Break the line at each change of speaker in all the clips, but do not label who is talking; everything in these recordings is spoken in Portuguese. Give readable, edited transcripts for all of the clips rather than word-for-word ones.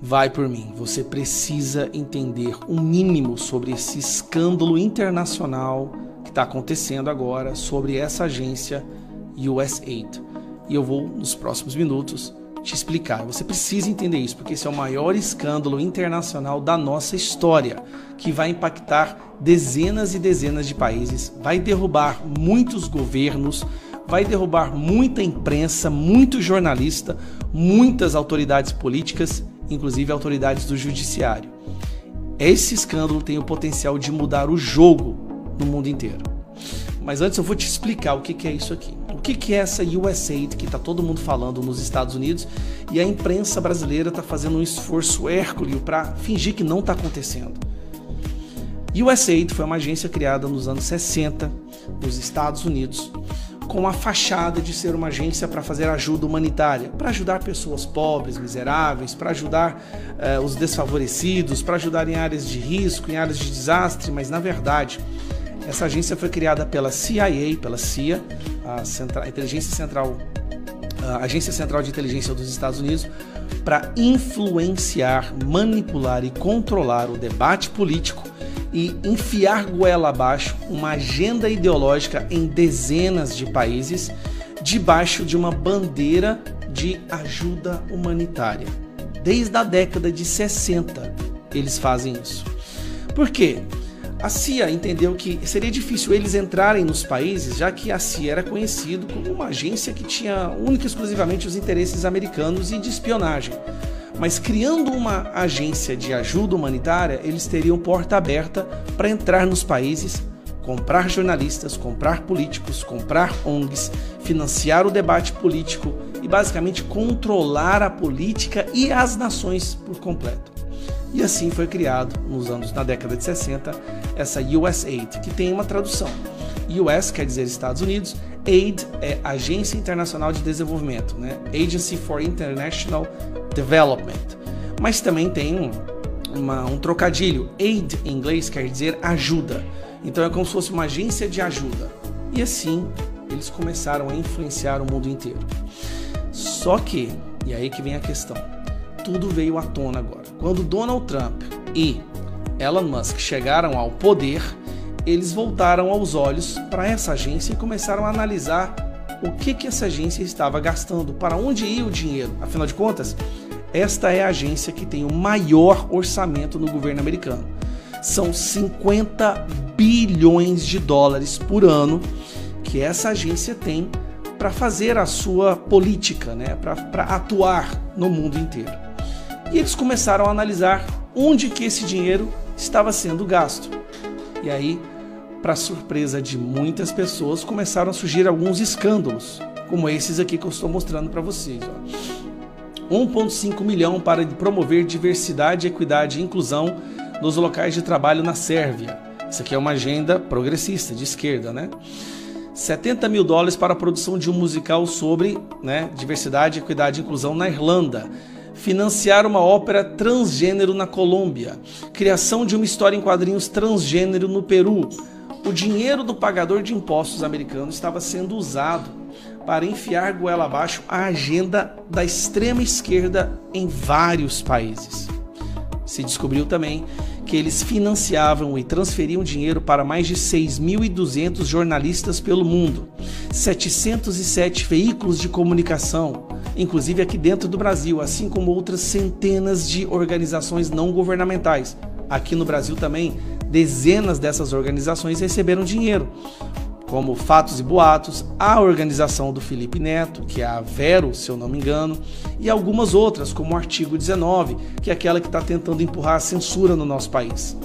vai por mim. Você precisa entender o mínimo sobre esse escândalo internacional que está acontecendo agora sobre essa agência USAID. E eu vou, nos próximos minutos, te explicar. Você precisa entender isso, porque esse é o maior escândalo internacional da nossa história, que vai impactar dezenas e dezenas de países, vai derrubar muitos governos, vai derrubar muita imprensa, muito jornalista, muitas autoridades políticas, inclusive autoridades do judiciário. Esse escândalo tem o potencial de mudar o jogo no mundo inteiro. Mas antes eu vou te explicar o que é isso aqui. O que é essa USAID que está todo mundo falando nos Estados Unidos e a imprensa brasileira está fazendo um esforço hércules para fingir que não está acontecendo. USAID foi uma agência criada nos anos 60 nos Estados Unidos com a fachada de ser uma agência para fazer ajuda humanitária, para ajudar pessoas pobres, miseráveis, para ajudar os desfavorecidos, para ajudar em áreas de risco, em áreas de desastre, mas na verdade essa agência foi criada pela CIA, pela CIA, a Agência Central de Inteligência dos Estados Unidos, para influenciar, manipular e controlar o debate político e enfiar goela abaixo uma agenda ideológica em dezenas de países debaixo de uma bandeira de ajuda humanitária. Desde a década de 60 eles fazem isso. Por quê? A CIA entendeu que seria difícil eles entrarem nos países, já que a CIA era conhecido como uma agência que tinha única e exclusivamente os interesses americanos e de espionagem. Mas criando uma agência de ajuda humanitária, eles teriam porta aberta para entrar nos países, comprar jornalistas, comprar políticos, comprar ONGs, financiar o debate político e basicamente controlar a política e as nações por completo. E assim foi criado, na década de 60, essa USAID, que tem uma tradução. US quer dizer Estados Unidos, AID é Agência Internacional de Desenvolvimento, né? Agency for International Development. Mas também tem um trocadilho. AID em inglês quer dizer ajuda. Então é como se fosse uma agência de ajuda. E assim eles começaram a influenciar o mundo inteiro. Só que, e aí que vem a questão, tudo veio à tona agora. Quando Donald Trump e Elon Musk chegaram ao poder, eles voltaram aos olhos para essa agência e começaram a analisar o que essa agência estava gastando, para onde ia o dinheiro. Afinal de contas, esta é a agência que tem o maior orçamento no governo americano. São 50 bilhões de dólares por ano que essa agência tem para fazer a sua política, né? Para atuar no mundo inteiro. E eles começaram a analisar onde que esse dinheiro estava sendo gasto. E aí, para surpresa de muitas pessoas, começaram a surgir alguns escândalos, como esses aqui que eu estou mostrando para vocês. 1,5 milhão para promover diversidade, equidade e inclusão nos locais de trabalho na Sérvia. Isso aqui é uma agenda progressista, de esquerda, né? 70 mil dólares para a produção de um musical sobre, né, diversidade, equidade e inclusão na Irlanda. Financiar uma ópera transgênero na Colômbia. Criação de uma história em quadrinhos transgênero no Peru. O dinheiro do pagador de impostos americano estava sendo usado para enfiar goela abaixo a agenda da extrema esquerda em vários países. Se descobriu também que eles financiavam e transferiam dinheiro para mais de 6.200 jornalistas pelo mundo, 707 veículos de comunicação, inclusive aqui dentro do Brasil, assim como outras centenas de organizações não governamentais. Aqui no Brasil também, dezenas dessas organizações receberam dinheiro, como Fatos e Boatos, a organização do Felipe Neto, que é a Vero, se eu não me engano, e algumas outras, como o Artigo 19, que é aquela que está tentando empurrar a censura no nosso país.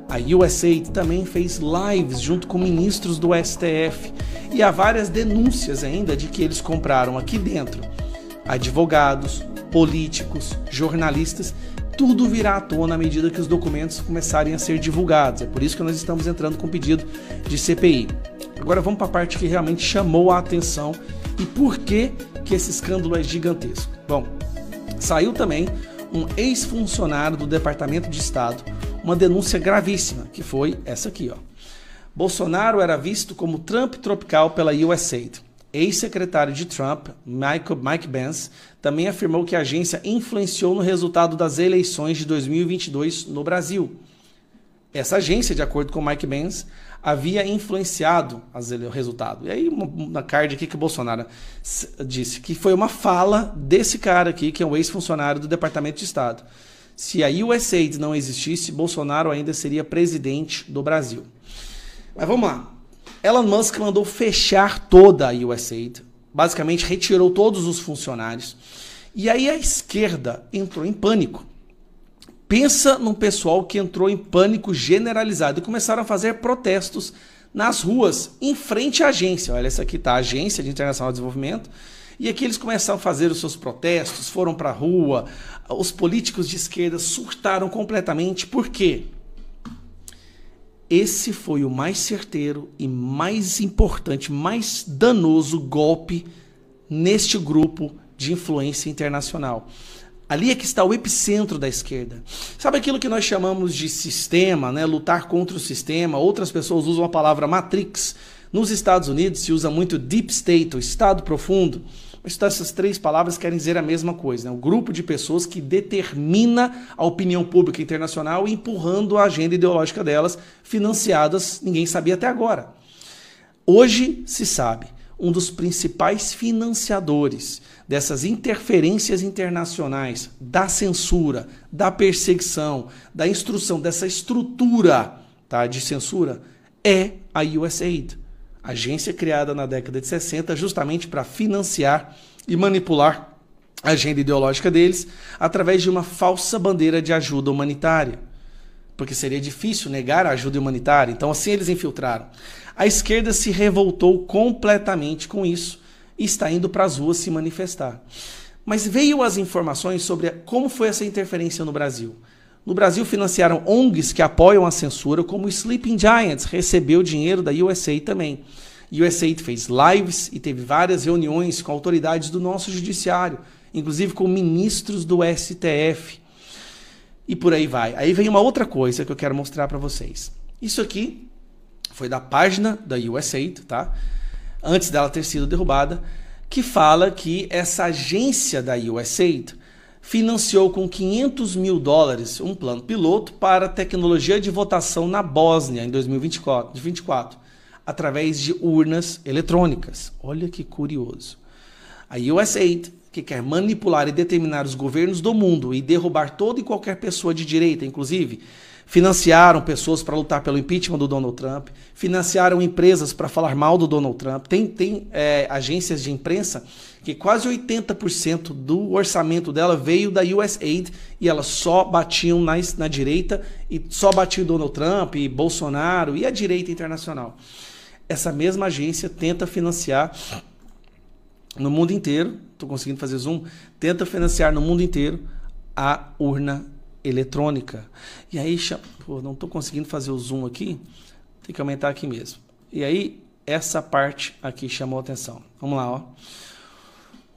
A USAID também fez lives junto com ministros do STF, e há várias denúncias ainda de que eles compraram aqui dentro advogados, políticos, jornalistas. Tudo virá à tona à medida que os documentos começarem a ser divulgados. É por isso que nós estamos entrando com pedido de CPI. Agora vamos para a parte que realmente chamou a atenção e por que esse escândalo é gigantesco. Bom, saiu também um ex-funcionário do Departamento de Estado, uma denúncia gravíssima, que foi essa aqui, ó. Bolsonaro era visto como Trump tropical pela USAID. ex-secretário de Trump, Mike Pence, também afirmou que a agência influenciou no resultado das eleições de 2022 no Brasil. Essa agência, de acordo com Mike Pence, havia influenciado o resultado. E aí, uma card aqui que o Bolsonaro disse que foi uma fala desse cara aqui, que é um ex-funcionário do Departamento de Estado. Se a USAID não existisse, Bolsonaro ainda seria presidente do Brasil. Mas vamos lá. Elon Musk mandou fechar toda a USAID, basicamente retirou todos os funcionários. E aí a esquerda entrou em pânico. Pensa num pessoal que entrou em pânico generalizado e começaram a fazer protestos nas ruas, em frente à agência. Olha, essa aqui está a Agência de Internacional de Desenvolvimento. E aqui eles começaram a fazer os seus protestos, foram para a rua. Os políticos de esquerda surtaram completamente. Por quê? Esse foi o mais certeiro e mais importante, mais danoso golpe neste grupo de influência internacional. Ali é que está o epicentro da esquerda. Sabe aquilo que nós chamamos de sistema, né? Lutar contra o sistema? Outras pessoas usam a palavra Matrix. Nos Estados Unidos se usa muito Deep State, o Estado Profundo. Mas essas três palavras querem dizer a mesma coisa, né? Um grupo de pessoas que determina a opinião pública internacional empurrando a agenda ideológica delas, financiadas, ninguém sabia até agora. Hoje se sabe, um dos principais financiadores dessas interferências internacionais, da censura, da perseguição, da instrução, dessa estrutura, tá, de censura, é a USAID. Agência criada na década de 60 justamente para financiar e manipular a agenda ideológica deles através de uma falsa bandeira de ajuda humanitária. Porque seria difícil negar a ajuda humanitária, então assim eles infiltraram. A esquerda se revoltou completamente com isso e está indo para as ruas se manifestar. Mas veio as informações sobre como foi essa interferência no Brasil. No Brasil financiaram ONGs que apoiam a censura, como o Sleeping Giants recebeu dinheiro da USAID também. A USAID fez lives e teve várias reuniões com autoridades do nosso judiciário, inclusive com ministros do STF. E por aí vai. Aí vem uma outra coisa que eu quero mostrar para vocês. Isso aqui foi da página da USAID, tá? Antes dela ter sido derrubada, que fala que essa agência da USAID financiou com $500 mil um plano piloto para tecnologia de votação na Bósnia em 2024, através de urnas eletrônicas. Olha que curioso. A USAID, que quer manipular e determinar os governos do mundo e derrubar toda e qualquer pessoa de direita, inclusive, financiaram pessoas para lutar pelo impeachment do Donald Trump, financiaram empresas para falar mal do Donald Trump. Tem agências de imprensa que quase 80% do orçamento dela veio da USAID e elas só batiam na direita e só batiam Donald Trump e Bolsonaro e a direita internacional. Essa mesma agência tenta financiar no mundo inteiro, estou conseguindo fazer zoom, tenta financiar no mundo inteiro a urna eletrônica. E aí, pô, não estou conseguindo fazer o zoom aqui, tem que aumentar aqui mesmo. E aí, essa parte aqui chamou a atenção. Vamos lá, ó.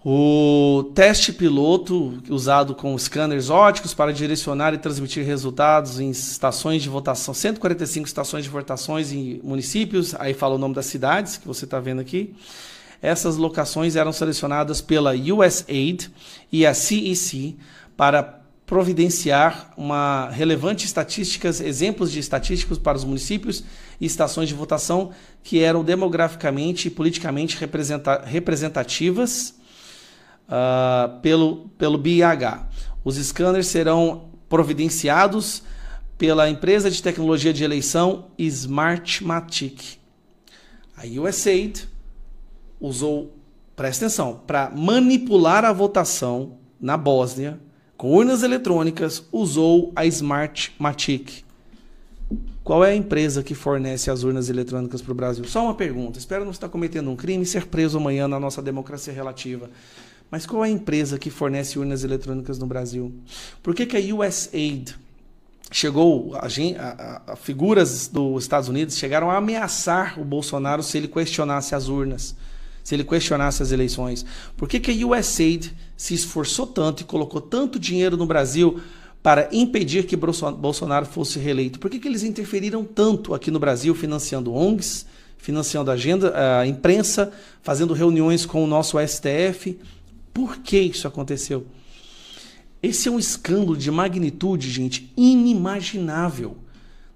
O teste piloto usado com scanners ópticos para direcionar e transmitir resultados em estações de votação, 145 estações de votações em municípios, aí fala o nome das cidades que você está vendo aqui. Essas locações eram selecionadas pela USAID e a CEC para providenciar exemplos de estatísticos para os municípios e estações de votação que eram demograficamente e politicamente representativas pelo BIH. Os scanners serão providenciados pela empresa de tecnologia de eleição Smartmatic. A USAID usou, presta atenção, para manipular a votação na Bósnia com urnas eletrônicas, usou a Smartmatic. Qual é a empresa que fornece as urnas eletrônicas para o Brasil? Só uma pergunta. Espero não estar cometendo um crime e ser preso amanhã na nossa democracia relativa. Mas qual é a empresa que fornece urnas eletrônicas no Brasil? Por que a USAID chegou, a figuras dos Estados Unidos chegaram a ameaçar o Bolsonaro se ele questionasse as urnas, se ele questionasse as eleições? Por que a USAID se esforçou tanto e colocou tanto dinheiro no Brasil para impedir que Bolsonaro fosse reeleito? Por que eles interferiram tanto aqui no Brasil, financiando ONGs, financiando a imprensa, fazendo reuniões com o nosso STF. Por que isso aconteceu? Esse é um escândalo de magnitude, gente, inimaginável.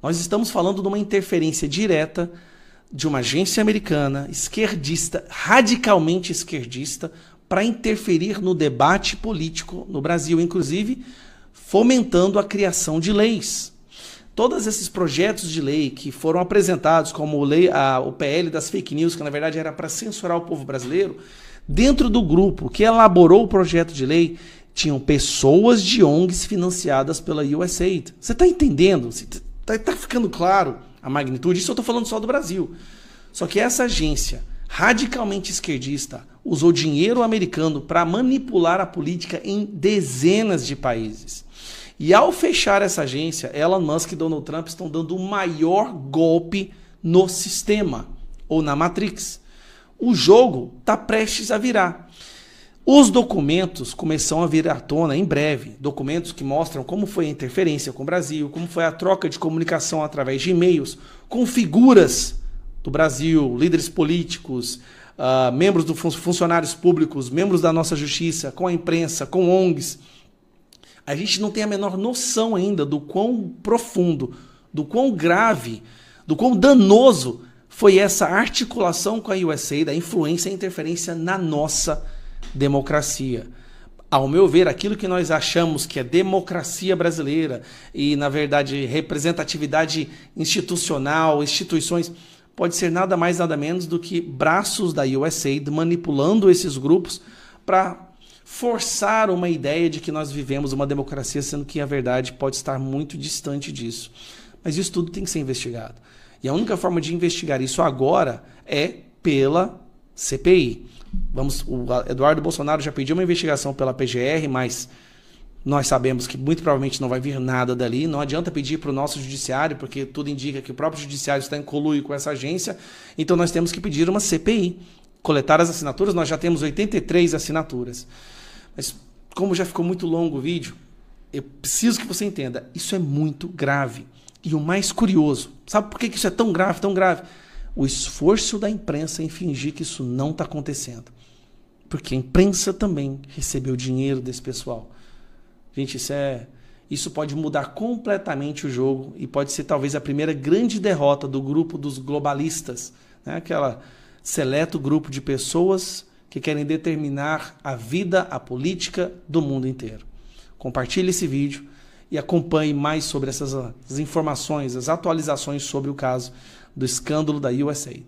Nós estamos falando de uma interferência direta de uma agência americana, esquerdista, radicalmente esquerdista, para interferir no debate político no Brasil, inclusive fomentando a criação de leis. Todos esses projetos de lei que foram apresentados como o PL das fake news, que na verdade era para censurar o povo brasileiro, dentro do grupo que elaborou o projeto de lei, tinham pessoas de ONGs financiadas pela USAID. Você está entendendo? Está ficando claro a magnitude? Isso eu estou falando só do Brasil. Só que essa agência radicalmente esquerdista usou dinheiro americano para manipular a política em dezenas de países. E ao fechar essa agência, Elon Musk e Donald Trump estão dando o maior golpe no sistema, ou na Matrix. O jogo está prestes a virar. Os documentos começam a vir à tona em breve. Documentos que mostram como foi a interferência com o Brasil, como foi a troca de comunicação através de e-mails com figuras do Brasil, líderes políticos, membros dos funcionários públicos, membros da nossa justiça, com a imprensa, com ONGs. A gente não tem a menor noção ainda do quão profundo, do quão grave, do quão danoso foi essa articulação com a USAID, a influência e a interferência na nossa democracia. Ao meu ver, aquilo que nós achamos que é democracia brasileira e, na verdade, representatividade institucional, instituições, pode ser nada mais, nada menos do que braços da USAID manipulando esses grupos para forçar uma ideia de que nós vivemos uma democracia, sendo que a verdade pode estar muito distante disso. Mas isso tudo tem que ser investigado. E a única forma de investigar isso agora é pela CPI. O Eduardo Bolsonaro já pediu uma investigação pela PGR, mas nós sabemos que muito provavelmente não vai vir nada dali. Não adianta pedir para o nosso judiciário, porque tudo indica que o próprio judiciário está em conluio com essa agência. Então nós temos que pedir uma CPI. Coletar as assinaturas, nós já temos 83 assinaturas. Mas como já ficou muito longo o vídeo, eu preciso que você entenda, isso é muito grave. E o mais curioso, sabe por que isso é tão grave, tão grave? O esforço da imprensa em fingir que isso não está acontecendo. Porque a imprensa também recebeu dinheiro desse pessoal. Gente, isso pode mudar completamente o jogo e pode ser talvez a primeira grande derrota do grupo dos globalistas, né? Aquela seleto grupo de pessoas que querem determinar a vida, a política do mundo inteiro. Compartilhe esse vídeo e acompanhe mais sobre essas informações, as atualizações sobre o caso do escândalo da USAID.